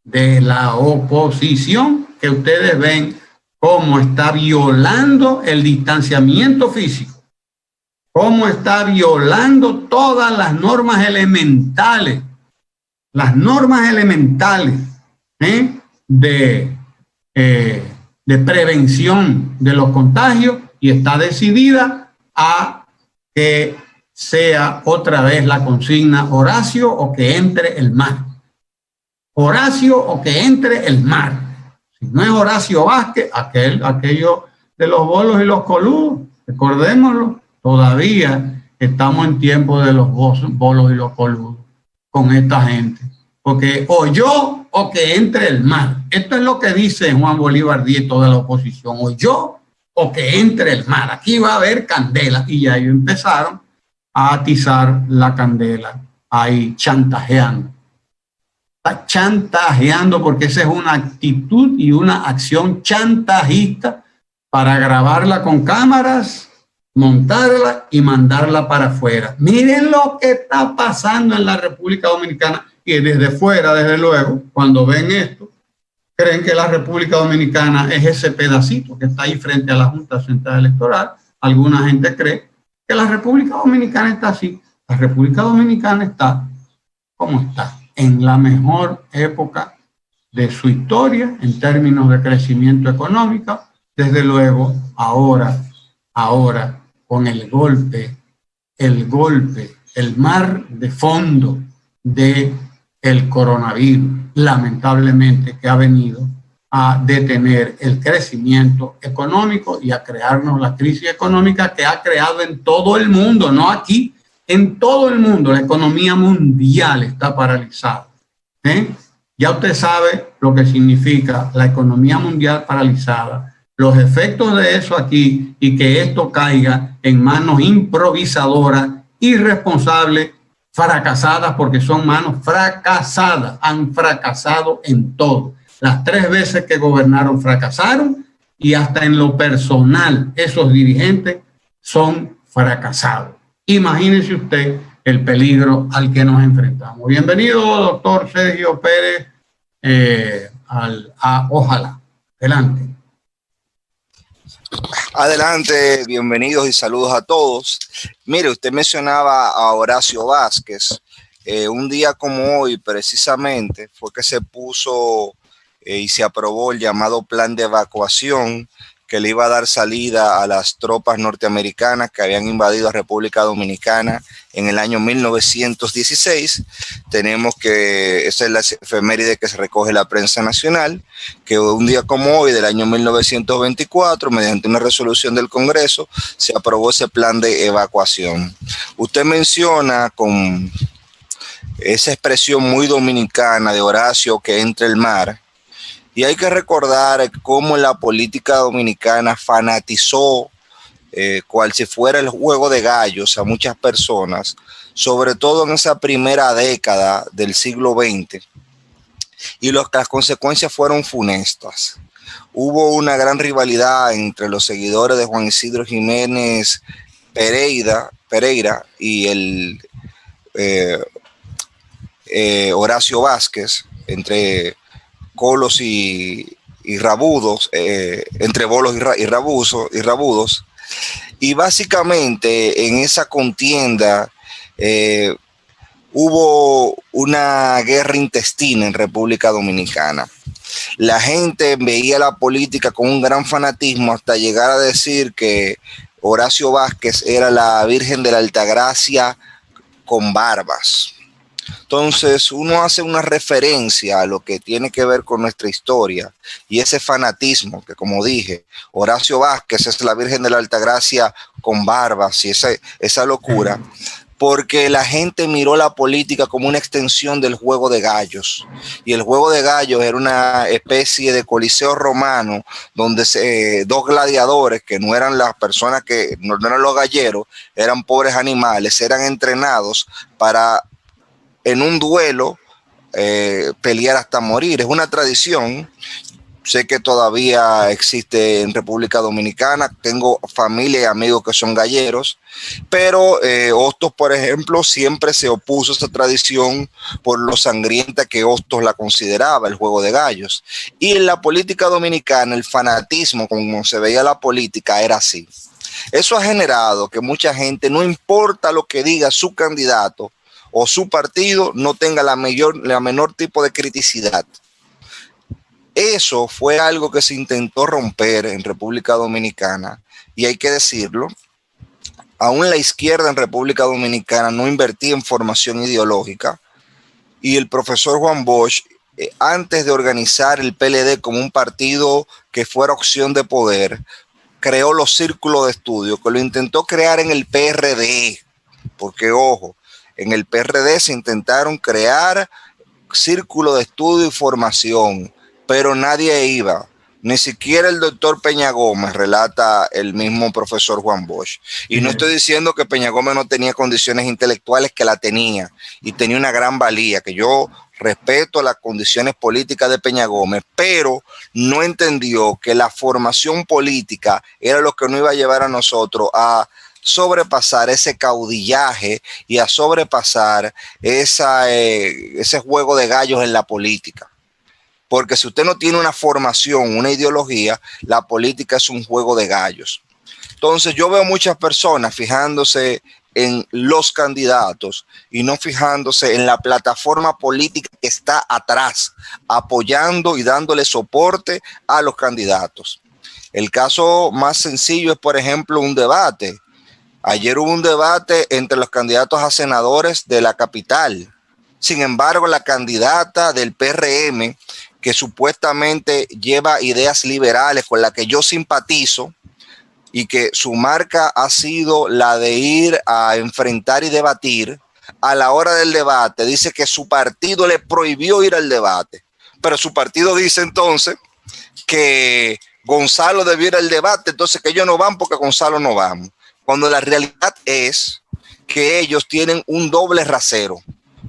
de la oposición, que ustedes ven cómo está violando el distanciamiento físico, cómo está violando todas las normas elementales de prevención de los contagios, y está decidida a que sea otra vez la consigna Horacio o que entre el mar. Horacio o que entre el mar. Si no es Horacio Vázquez, aquello de los bolos y los coludos, recordémoslo, todavía estamos en tiempo de los bolos y los coludos con esta gente. Porque o yo o que entre el mar. Esto es lo que dice Juan Bolívar Díaz y toda la oposición. O yo o que entre el mar. Aquí va a haber candela. Y ya ellos empezaron a atizar la candela ahí chantajeando. Está chantajeando porque esa es una actitud y una acción chantajista para grabarla con cámaras montarla y mandarla para afuera. Miren lo que está pasando en la República Dominicana, y desde fuera, desde luego, cuando ven esto, creen que la República Dominicana es ese pedacito que está ahí frente a la Junta Central Electoral. Alguna gente cree que la República Dominicana está así. La República Dominicana está como está, en la mejor época de su historia en términos de crecimiento económico. Desde luego, ahora con el golpe, el mar de fondo de el coronavirus, lamentablemente, que ha venido a detener el crecimiento económico y a crearnos la crisis económica que ha creado en todo el mundo, no aquí, en todo el mundo. La economía mundial está paralizada. Ya usted sabe lo que significa la economía mundial paralizada, los efectos de eso aquí, y que esto caiga en manos improvisadoras, irresponsables, fracasadas, porque son manos fracasadas, han fracasado en todo. Las 3 veces que gobernaron fracasaron, y hasta en lo personal esos dirigentes son fracasados. Imagínese usted el peligro al que nos enfrentamos. Bienvenido, doctor Sergio Pérez, Ojalá. Adelante. Adelante, bienvenidos y saludos a todos. Mire, usted mencionaba a Horacio Vázquez. Un día como hoy, precisamente, fue que se puso y se aprobó el llamado plan de evacuación que le iba a dar salida a las tropas norteamericanas que habían invadido a República Dominicana en el año 1916. Tenemos que, esa es la efeméride que se recoge en la prensa nacional, que un día como hoy del año 1924, mediante una resolución del Congreso, se aprobó ese plan de evacuación. Usted menciona con esa expresión muy dominicana de Horacio, que entre el mar. Y hay que recordar cómo la política dominicana fanatizó, cual si fuera el juego de gallos, a muchas personas, sobre todo en esa primera década del siglo XX. Y las consecuencias fueron funestas. Hubo una gran rivalidad entre los seguidores de Juan Isidro Jiménez Pereira y el Horacio Vázquez, entre colos y rabudos, entre bolos y rabudos, y básicamente en esa contienda hubo una guerra intestina en República Dominicana. La gente veía la política con un gran fanatismo, hasta llegar a decir que Horacio Vázquez era la Virgen de la Altagracia con barbas. Entonces uno hace una referencia a lo que tiene que ver con nuestra historia y ese fanatismo que, como dije, Horacio Vázquez es la Virgen de la Altagracia con barbas y esa locura, porque la gente miró la política como una extensión del juego de gallos, y el juego de gallos era una especie de coliseo romano donde dos gladiadores, que no eran las personas que no eran los galleros, eran pobres animales, eran entrenados para en un duelo pelear hasta morir. Es una tradición. Sé que todavía existe en República Dominicana. Tengo familia y amigos que son galleros, pero Hostos, por ejemplo, siempre se opuso a esa tradición por lo sangrienta que Hostos la consideraba, el juego de gallos. Y en la política dominicana, el fanatismo, como se veía la política, era así. Eso ha generado que mucha gente, no importa lo que diga su candidato o su partido, no tenga la menor tipo de criticidad. Eso fue algo que se intentó romper en República Dominicana, y hay que decirlo, aún la izquierda en República Dominicana no invertía en formación ideológica, y el profesor Juan Bosch, antes de organizar el PLD como un partido que fuera opción de poder, creó los círculos de estudio, que lo intentó crear en el PRD, porque ojo, en el PRD se intentaron crear círculos de estudio y formación, pero nadie iba, ni siquiera el doctor Peña Gómez, relata el mismo profesor Juan Bosch. Y no estoy diciendo que Peña Gómez no tenía condiciones intelectuales, que la tenía, y tenía una gran valía, que yo respeto las condiciones políticas de Peña Gómez, pero no entendió que la formación política era lo que nos iba a llevar a nosotros a sobrepasar ese caudillaje y a sobrepasar ese juego de gallos en la política. Porque si usted no tiene una formación, una ideología, la política es un juego de gallos. Entonces yo veo muchas personas fijándose en los candidatos y no fijándose en la plataforma política que está atrás, apoyando y dándole soporte a los candidatos. El caso más sencillo es, por ejemplo, un debate. Ayer hubo un debate entre los candidatos a senadores de la capital. Sin embargo, la candidata del PRM, que supuestamente lleva ideas liberales con las que yo simpatizo, y que su marca ha sido la de ir a enfrentar y debatir, a la hora del debate dice que su partido le prohibió ir al debate, pero su partido dice entonces que Gonzalo debió ir al debate, entonces que ellos no van porque Gonzalo no va, cuando la realidad es que ellos tienen un doble rasero.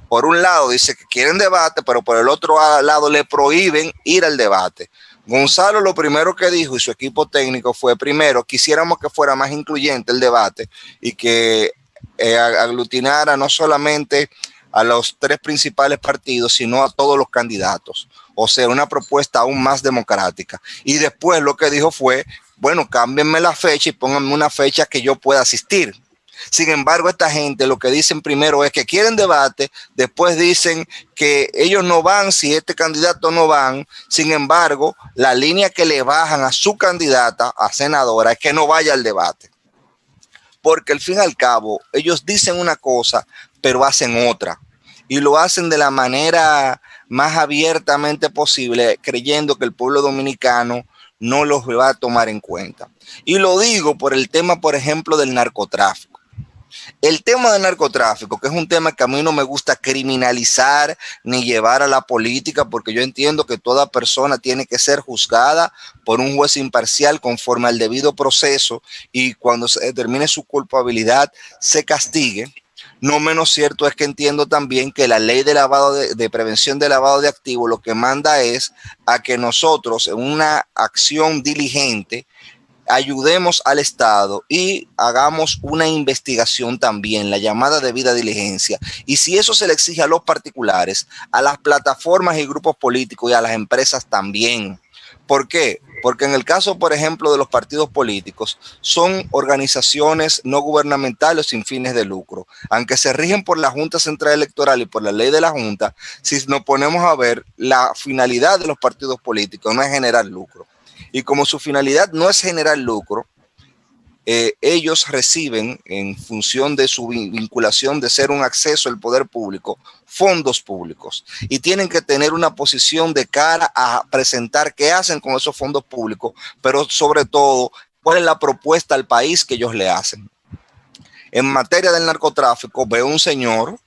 Por un lado dice que quieren debate, pero por el otro lado le prohíben ir al debate. Gonzalo lo primero que dijo y su equipo técnico fue, primero, quisiéramos que fuera más incluyente el debate y que aglutinara no solamente a los 3 principales partidos, sino a todos los candidatos. O sea, una propuesta aún más democrática. Y después lo que dijo fue, bueno, cámbienme la fecha y pónganme una fecha que yo pueda asistir. Sin embargo, esta gente lo que dicen primero es que quieren debate, después dicen que ellos no van si este candidato no van. Sin embargo, la línea que le bajan a su candidata, a senadora, es que no vaya al debate. Porque al fin y al cabo, ellos dicen una cosa, pero hacen otra. Y lo hacen de la manera más abiertamente posible, creyendo que el pueblo dominicano no los va a tomar en cuenta. Y lo digo por el tema, por ejemplo, del narcotráfico. El tema del narcotráfico, que es un tema que a mí no me gusta criminalizar ni llevar a la política, porque yo entiendo que toda persona tiene que ser juzgada por un juez imparcial conforme al debido proceso y cuando se determine su culpabilidad se castigue. No menos cierto es que entiendo también que la ley de prevención de lavado de activos lo que manda es a que nosotros en una acción diligente ayudemos al Estado y hagamos una investigación también, la llamada debida diligencia. Y si eso se le exige a los particulares, a las plataformas y grupos políticos y a las empresas también. ¿Por qué? Porque en el caso, por ejemplo, de los partidos políticos, son organizaciones no gubernamentales sin fines de lucro. Aunque se rigen por la Junta Central Electoral y por la ley de la Junta, si nos ponemos a ver, la finalidad de los partidos políticos no es generar lucro. Y como su finalidad no es generar lucro, ellos reciben, en función de su vinculación de ser un acceso al poder público, fondos públicos. Y tienen que tener una posición de cara a presentar qué hacen con esos fondos públicos, pero sobre todo, cuál es la propuesta al país que ellos le hacen. En materia del narcotráfico, veo un señor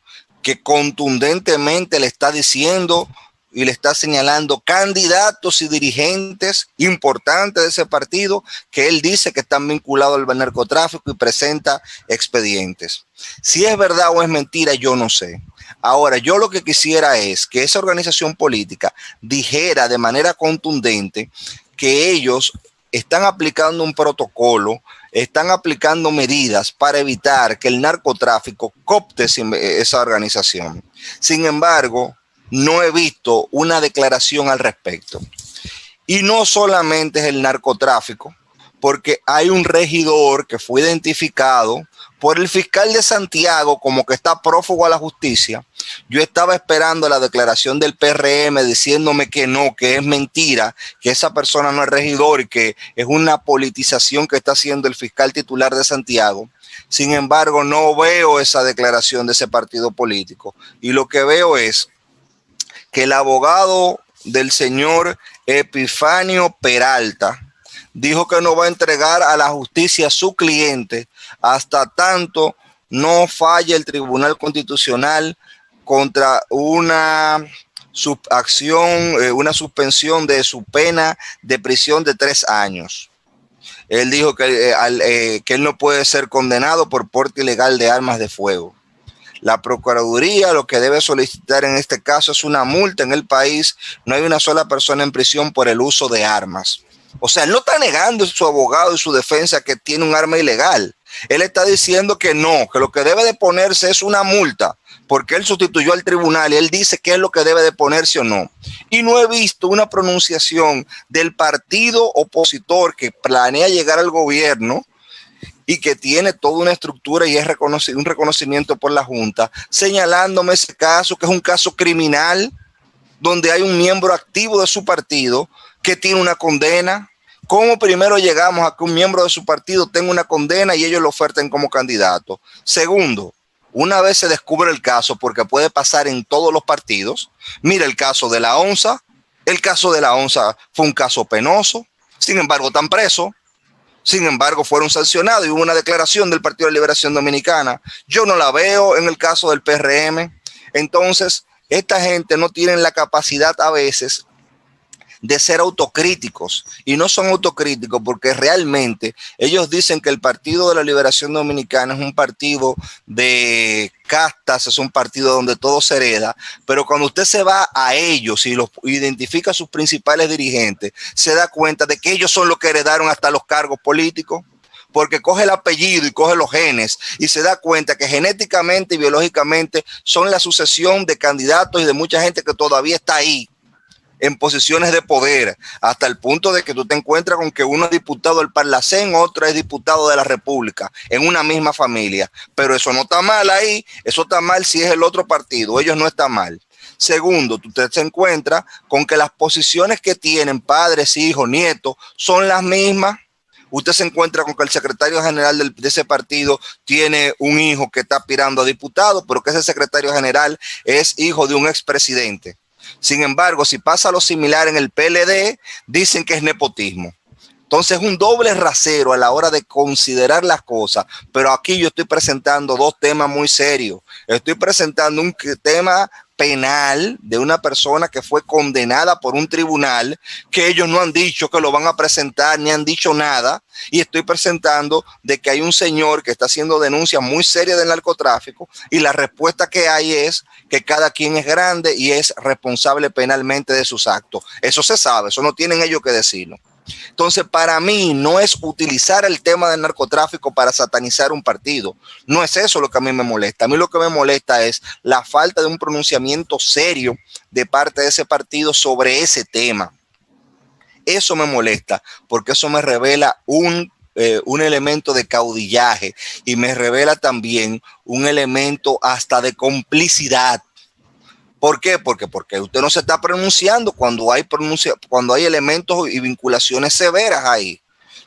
que contundentemente le está diciendo y le está señalando candidatos y dirigentes importantes de ese partido que él dice que están vinculados al narcotráfico y presenta expedientes. Si es verdad o es mentira, yo no sé. Ahora, yo lo que quisiera es que esa organización política dijera de manera contundente que ellos están aplicando un protocolo, están aplicando medidas para evitar que el narcotráfico coopte esa organización. Sin embargo, no he visto una declaración al respecto. Y no solamente es el narcotráfico, porque hay un regidor que fue identificado por el fiscal de Santiago como que está prófugo a la justicia. Yo estaba esperando la declaración del PRM diciéndome que no, que es mentira, que esa persona no es regidor y que es una politización que está haciendo el fiscal titular de Santiago. Sin embargo, no veo esa declaración de ese partido político. Y lo que veo es que el abogado del señor Epifanio Peralta dijo que no va a entregar a la justicia a su cliente hasta tanto no falle el Tribunal Constitucional contra una suspensión de su pena de prisión de 3 años. Él dijo que él no puede ser condenado por porte ilegal de armas de fuego. La Procuraduría lo que debe solicitar en este caso es una multa en el país. No hay una sola persona en prisión por el uso de armas. O sea, él no está negando su abogado y su defensa que tiene un arma ilegal. Él está diciendo que no, que lo que debe de ponerse es una multa, porque él sustituyó al tribunal y él dice qué es lo que debe de ponerse o no. Y no he visto una pronunciación del partido opositor que planea llegar al gobierno y que tiene toda una estructura y es un reconocimiento por la Junta, señalándome ese caso, que es un caso criminal, donde hay un miembro activo de su partido que tiene una condena. ¿Cómo primero llegamos a que un miembro de su partido tenga una condena y ellos lo oferten como candidato? Segundo, una vez se descubre el caso, porque puede pasar en todos los partidos, mira el caso de la ONSA, fue un caso penoso, sin embargo están presos, sin embargo fueron sancionados y hubo una declaración del Partido de Liberación Dominicana. Yo no la veo en el caso del PRM. Entonces, esta gente no tiene la capacidad a veces de ser autocríticos, y no son autocríticos porque realmente ellos dicen que el Partido de la Liberación Dominicana es un partido de castas, es un partido donde todo se hereda, pero cuando usted se va a ellos y los identifica a sus principales dirigentes, se da cuenta de que ellos son los que heredaron hasta los cargos políticos, porque coge el apellido y coge los genes y se da cuenta que genéticamente y biológicamente son la sucesión de candidatos y de mucha gente que todavía está ahí en posiciones de poder, hasta el punto de que tú te encuentras con que uno es diputado del Parlacén, otro es diputado de la República, en una misma familia. Pero eso no está mal ahí, eso está mal si es el otro partido, ellos no están mal. Segundo, usted se encuentra con que las posiciones que tienen padres, hijos, nietos, son las mismas. Usted se encuentra con que el secretario general de ese partido tiene un hijo que está aspirando a diputado, pero que ese secretario general es hijo de un expresidente. Sin embargo, si pasa lo similar en el PLD, dicen que es nepotismo. Entonces es un doble rasero a la hora de considerar las cosas, pero aquí yo estoy presentando dos temas muy serios. Estoy presentando un tema penal de una persona que fue condenada por un tribunal, que ellos no han dicho que lo van a presentar ni han dicho nada, y estoy presentando de que hay un señor que está haciendo denuncias muy serias del narcotráfico y la respuesta que hay es que cada quien es grande y es responsable penalmente de sus actos. Eso se sabe, eso no tienen ellos que decirlo. Entonces, para mí no es utilizar el tema del narcotráfico para satanizar un partido. No es eso lo que a mí me molesta. A mí lo que me molesta es la falta de un pronunciamiento serio de parte de ese partido sobre ese tema. Eso me molesta porque eso me revela un elemento de caudillaje y me revela también un elemento hasta de complicidad. ¿Por qué? Porque usted no se está pronunciando cuando hay elementos y vinculaciones severas ahí.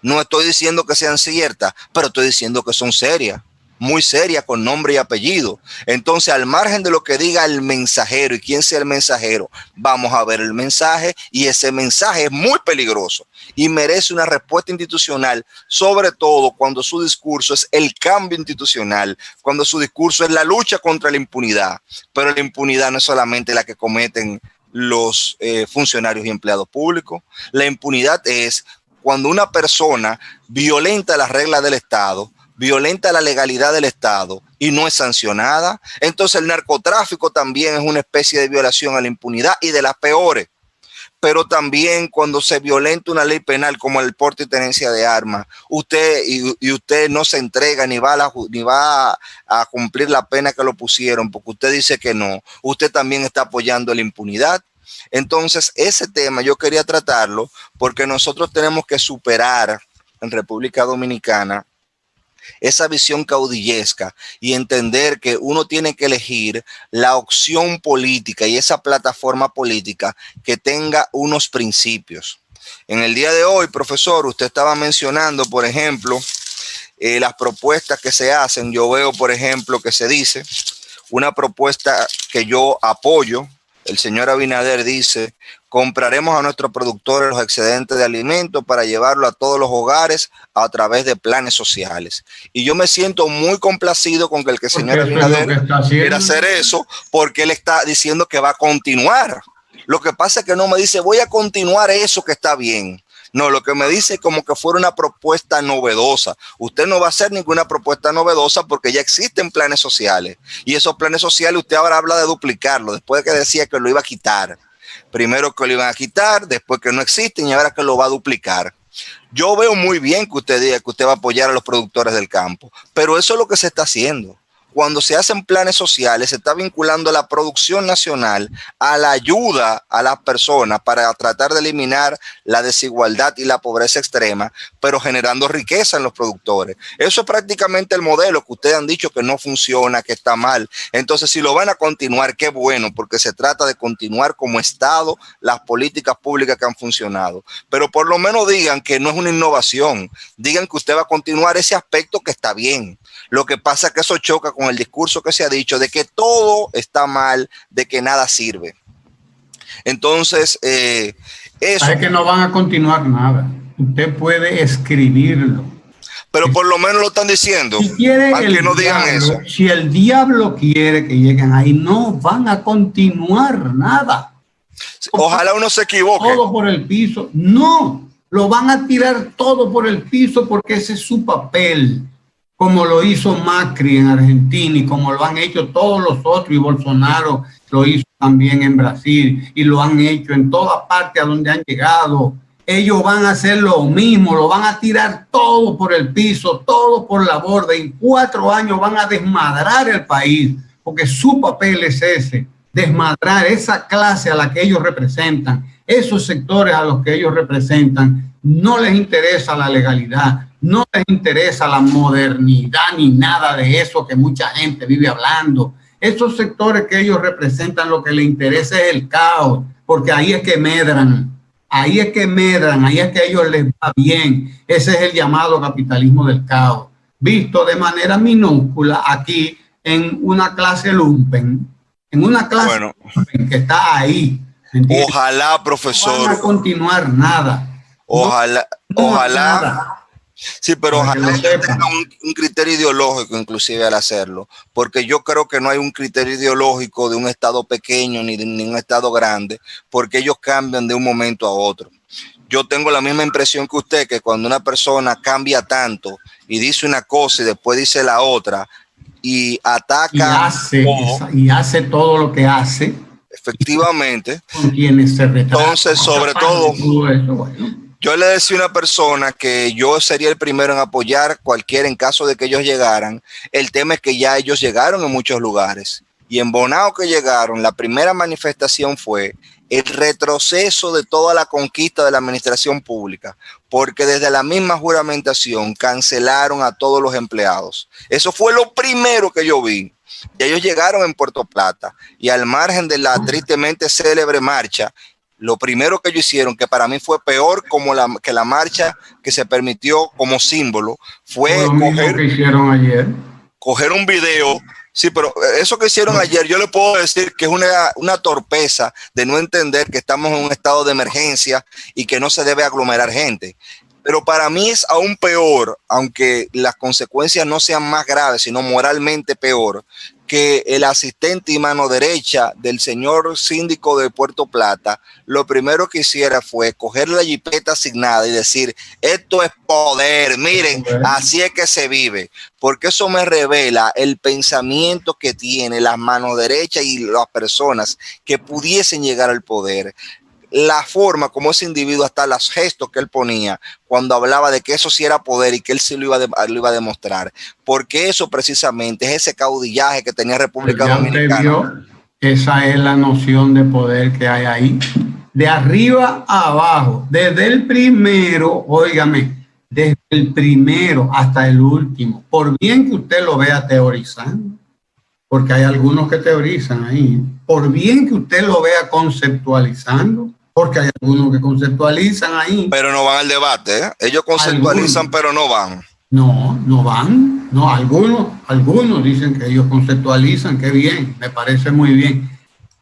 No estoy diciendo que sean ciertas, pero estoy diciendo que son serias, muy serias, con nombre y apellido. Entonces, al margen de lo que diga el mensajero y quién sea el mensajero, vamos a ver el mensaje, y ese mensaje es muy peligroso y merece una respuesta institucional, sobre todo cuando su discurso es el cambio institucional, cuando su discurso es la lucha contra la impunidad. Pero la impunidad no es solamente la que cometen los funcionarios y empleados públicos. La impunidad es cuando una persona violenta las reglas del Estado, violenta la legalidad del Estado y no es sancionada. Entonces el narcotráfico también es una especie de violación a la impunidad, y de las peores. Pero también cuando se violenta una ley penal como el porte y tenencia de armas, usted no se entrega ni va a cumplir la pena que lo pusieron porque usted dice que no, usted también está apoyando la impunidad. Entonces ese tema yo quería tratarlo porque nosotros tenemos que superar en República Dominicana esa visión caudillesca y entender que uno tiene que elegir la opción política y esa plataforma política que tenga unos principios. En el día de hoy, profesor, usted estaba mencionando, por ejemplo, las propuestas que se hacen. Yo veo, por ejemplo, que se dice una propuesta que yo apoyo. El señor Abinader dice: compraremos a nuestros productores los excedentes de alimentos para llevarlo a todos los hogares a través de planes sociales. Y yo me siento muy complacido con que el señor Abinader quiera hacer eso, porque él está diciendo que va a continuar. Lo que pasa es que no me dice voy a continuar eso que está bien. No, lo que me dice es como que fuera una propuesta novedosa. Usted no va a hacer ninguna propuesta novedosa porque ya existen planes sociales. Y esos planes sociales usted ahora habla de duplicarlo, después de que decía que lo iba a quitar. Primero que lo iban a quitar, después que no existen y ahora que lo va a duplicar. Yo veo muy bien que usted diga que usted va a apoyar a los productores del campo, pero eso es lo que se está haciendo. Cuando se hacen planes sociales, se está vinculando la producción nacional a la ayuda a las personas para tratar de eliminar la desigualdad y la pobreza extrema, pero generando riqueza en los productores. Eso es prácticamente el modelo que ustedes han dicho que no funciona, que está mal. Entonces, si lo van a continuar, qué bueno, porque se trata de continuar como Estado las políticas públicas que han funcionado. Pero por lo menos digan que no es una innovación, digan que usted va a continuar ese aspecto que está bien. Lo que pasa es que eso choca con el discurso que se ha dicho de que todo está mal, de que nada sirve. Entonces, eso... Es que no van a continuar nada. Usted puede escribirlo. Pero por lo menos lo están diciendo. Si quiere aunque no digan eso. Si el diablo quiere que lleguen ahí, no van a continuar nada. Ojalá uno se equivoque. Todo por el piso. No, lo van a tirar todo por el piso porque ese es su papel. Como lo hizo Macri en Argentina y como lo han hecho todos los otros, y Bolsonaro lo hizo también en Brasil y lo han hecho en toda parte a donde han llegado. Ellos van a hacer lo mismo, lo van a tirar todo por el piso, todo por la borda. En 4 años van a desmadrar el país, porque su papel es ese, desmadrar esa clase a la que ellos representan, esos sectores a los que ellos representan. No les interesa la legalidad, no les interesa la modernidad ni nada de eso que mucha gente vive hablando. Esos sectores que ellos representan, lo que les interesa es el caos, porque ahí es que medran, ahí es que medran, ahí es que a ellos les va bien. Ese es el llamado capitalismo del caos, visto de manera minúscula aquí en una clase lumpen, en una clase lumpen que está ahí. ¿Entiendes? Ojalá, profesor. No van a continuar nada. Ojalá, ojalá. Nada. Sí, pero ojalá ellos tengan un criterio ideológico inclusive al hacerlo, porque yo creo que no hay un criterio ideológico de un estado pequeño ni de un estado grande, porque ellos cambian de un momento a otro. Yo tengo la misma impresión que usted, que cuando una persona cambia tanto y dice una cosa y después dice la otra y ataca y hace todo lo que hace, efectivamente, con quienes se retratan. Entonces, sobre todo eso, bueno. Yo le decía a una persona que yo sería el primero en apoyar cualquiera en caso de que ellos llegaran. El tema es que ya ellos llegaron en muchos lugares. Y en Bonao que llegaron, la primera manifestación fue el retroceso de toda la conquista de la administración pública, porque desde la misma juramentación cancelaron a todos los empleados. Eso fue lo primero que yo vi. Y ellos llegaron en Puerto Plata y al margen de la tristemente célebre marcha, lo primero que ellos hicieron, que para mí fue peor que la marcha que se permitió como símbolo, fue coger un video. Sí, pero eso que hicieron ayer, yo le puedo decir que es una torpeza de no entender que estamos en un estado de emergencia y que no se debe aglomerar gente. Pero para mí es aún peor, aunque las consecuencias no sean más graves, sino moralmente peor, que el asistente y mano derecha del señor síndico de Puerto Plata, lo primero que hiciera fue coger la jipeta asignada y decir, esto es poder, miren, así es que se vive, porque eso me revela el pensamiento que tiene las manos derechas y las personas que pudiesen llegar al poder. La forma como ese individuo, hasta los gestos que él ponía cuando hablaba de que eso sí era poder y que él sí lo iba a demostrar, porque eso precisamente es ese caudillaje que tenía República Dominicana. Esa es la noción de poder que hay ahí, de arriba a abajo, desde el primero, óigame, desde el primero hasta el último, por bien que usted lo vea teorizando, porque hay algunos que teorizan ahí, por bien que usted lo vea conceptualizando, porque hay algunos que conceptualizan ahí. Pero no van al debate, ¿eh? Ellos conceptualizan, pero no van. No, no van. No, algunos dicen que ellos conceptualizan, qué bien, me parece muy bien.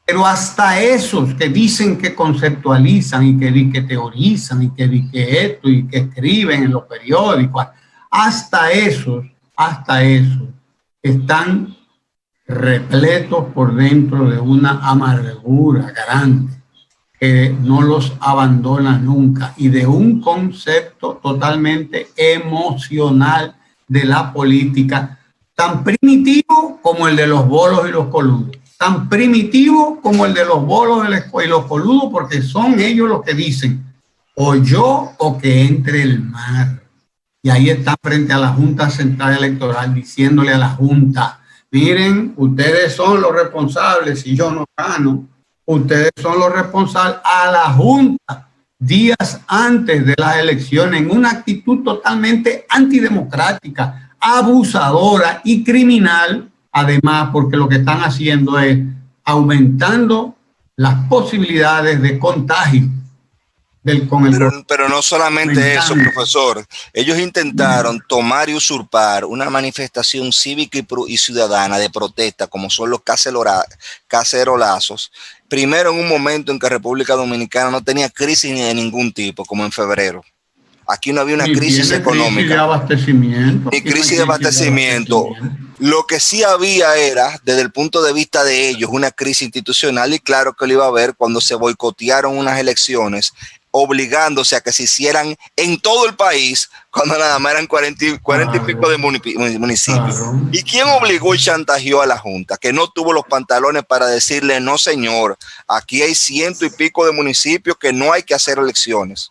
Pero hasta esos que dicen que conceptualizan y que teorizan y que esto y que escriben en los periódicos, hasta esos están repletos por dentro de una amargura grande que no los abandona nunca y de un concepto totalmente emocional de la política, tan primitivo como el de los bolos y los coludos, tan primitivo como el de los bolos y los coludos, porque son ellos los que dicen o yo o que entre el mar. Y ahí está frente a la Junta Central Electoral diciéndole a la Junta, miren, ustedes son los responsables, si yo no gano, ustedes son los responsables. A la Junta, días antes de las elecciones, en una actitud totalmente antidemocrática, abusadora y criminal, además, porque lo que están haciendo es aumentando las posibilidades de contagio. Pero no solamente eso, profesor. Ellos intentaron tomar y usurpar una manifestación cívica y ciudadana de protesta, como son los cacerolazos. Primero, en un momento en que República Dominicana no tenía crisis ni de ningún tipo, como en febrero. Aquí no había una crisis económica. Crisis de abastecimiento. Ni crisis de abastecimiento. Lo que sí había era, desde el punto de vista de ellos, una crisis institucional, y claro que lo iba a haber cuando se boicotearon unas elecciones, obligándose a que se hicieran en todo el país, cuando nada más eran 40 y pico de municipios. Claro. ¿Y quién obligó y chantajeó a la Junta? Que no tuvo los pantalones para decirle, no señor, aquí hay 100 y pico de municipios que no hay que hacer elecciones.